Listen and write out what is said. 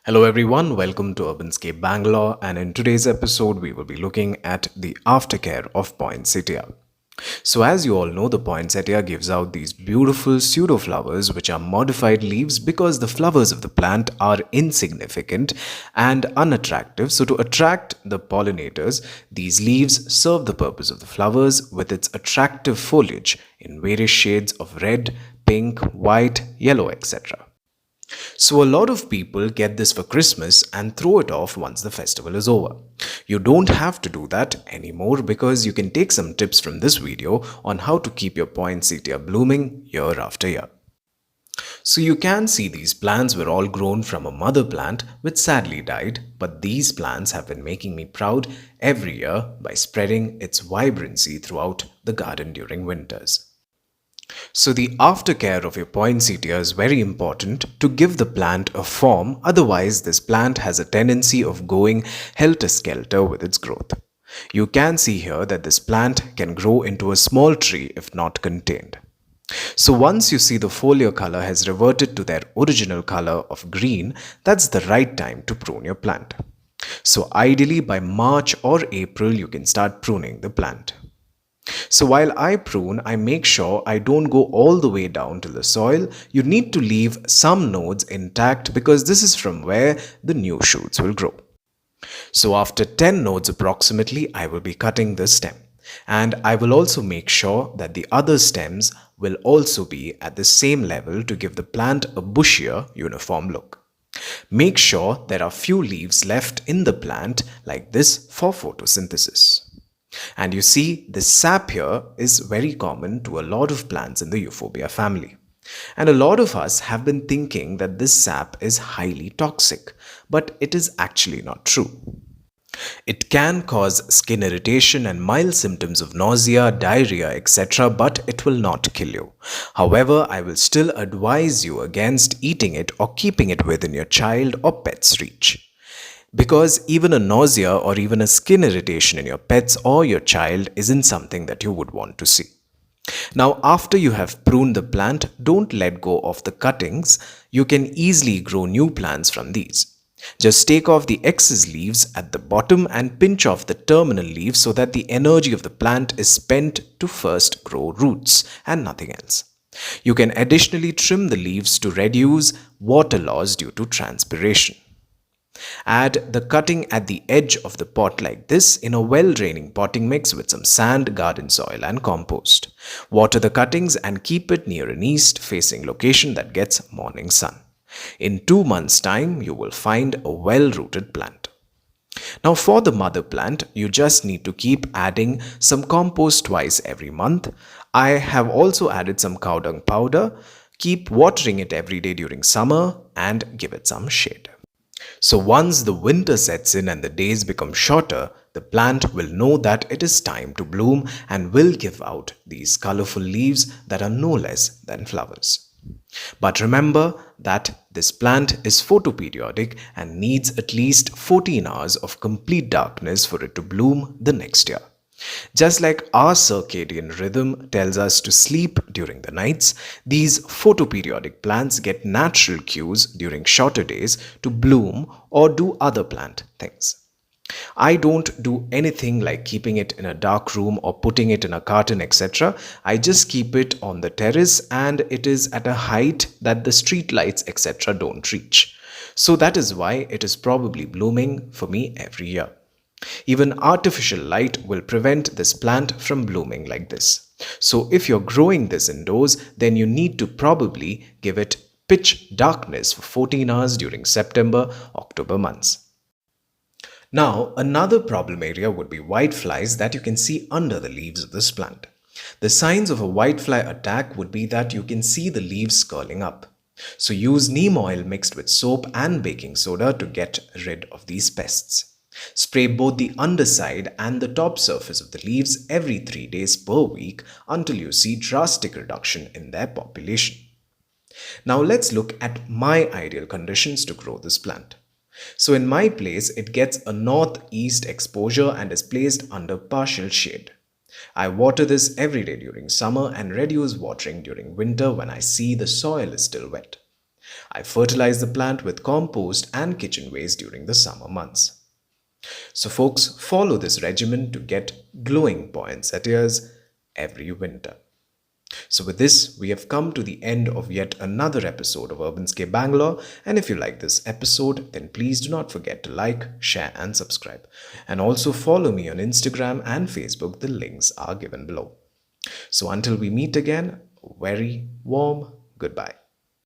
Hello everyone, welcome to Urbanscape Bangalore, and in today's episode we will be looking at the aftercare of poinsettia. So as you all know, the poinsettia gives out these beautiful pseudo flowers which are modified leaves because the flowers of the plant are insignificant and unattractive. So to attract the pollinators, these leaves serve the purpose of the flowers with its attractive foliage in various shades of red, pink, white, yellow, etc. So, a lot of people get this for Christmas and throw it off once the festival is over. You don't have to do that anymore because you can take some tips from this video on how to keep your poinsettia blooming year after year. So, you can see these plants were all grown from a mother plant which sadly died, but these plants have been making me proud every year by spreading its vibrancy throughout the garden during winters. So the aftercare of your poinsettia is very important to give the plant a form, otherwise this plant has a tendency of going helter-skelter with its growth. You can see here that this plant can grow into a small tree if not contained. So once you see the foliar color has reverted to their original color of green, that's the right time to prune your plant. So ideally by March or April you can start pruning the plant. So while I prune, I make sure I don't go all the way down to the soil. You need to leave some nodes intact because this is from where the new shoots will grow. So after 10 nodes approximately, I will be cutting the stem. And I will also make sure that the other stems will also be at the same level to give the plant a bushier, uniform look. Make sure there are few leaves left in the plant like this for photosynthesis. And you see, this sap here is very common to a lot of plants in the Euphorbia family. And a lot of us have been thinking that this sap is highly toxic, but it is actually not true. It can cause skin irritation and mild symptoms of nausea, diarrhea, etc., but it will not kill you. However, I will still advise you against eating it or keeping it within your child or pet's reach. Because even a nausea or even a skin irritation in your pets or your child isn't something that you would want to see. Now, after you have pruned the plant, don't let go of the cuttings. You can easily grow new plants from these. Just take off the excess leaves at the bottom and pinch off the terminal leaves so that the energy of the plant is spent to first grow roots and nothing else. You can additionally trim the leaves to reduce water loss due to transpiration. Add the cutting at the edge of the pot like this in a well-draining potting mix with some sand, garden soil and compost. Water the cuttings and keep it near an east-facing location that gets morning sun. In 2 months' time, you will find a well-rooted plant. Now for the mother plant, you just need to keep adding some compost twice every month. I have also added some cow dung powder. Keep watering it every day during summer and give it some shade. So once the winter sets in and the days become shorter, the plant will know that it is time to bloom and will give out these colorful leaves that are no less than flowers. But remember that this plant is photoperiodic and needs at least 14 hours of complete darkness for it to bloom the next year. Just like our circadian rhythm tells us to sleep during the nights, these photoperiodic plants get natural cues during shorter days to bloom or do other plant things. I don't do anything like keeping it in a dark room or putting it in a carton, etc. I just keep it on the terrace and it is at a height that the street lights, etc. don't reach. So that is why it is probably blooming for me every year. Even artificial light will prevent this plant from blooming like this. So if you're growing this indoors, then you need to probably give it pitch darkness for 14 hours during September-October months. Now, another problem area would be whiteflies that you can see under the leaves of this plant. The signs of a whitefly attack would be that you can see the leaves curling up. So use neem oil mixed with soap and baking soda to get rid of these pests. Spray both the underside and the top surface of the leaves every 3 days per week until you see drastic reduction in their population. Now let's look at my ideal conditions to grow this plant. So in my place, it gets a northeast exposure and is placed under partial shade. I water this every day during summer and reduce watering during winter when I see the soil is still wet. I fertilize the plant with compost and kitchen waste during the summer months. So, folks, follow this regimen to get glowing poinsettias every winter. So, with this, we have come to the end of yet another episode of Urbanscape Bangalore. And if you like this episode, then please do not forget to like, share, and subscribe. And also follow me on Instagram and Facebook. The links are given below. So, until we meet again, very warm goodbye.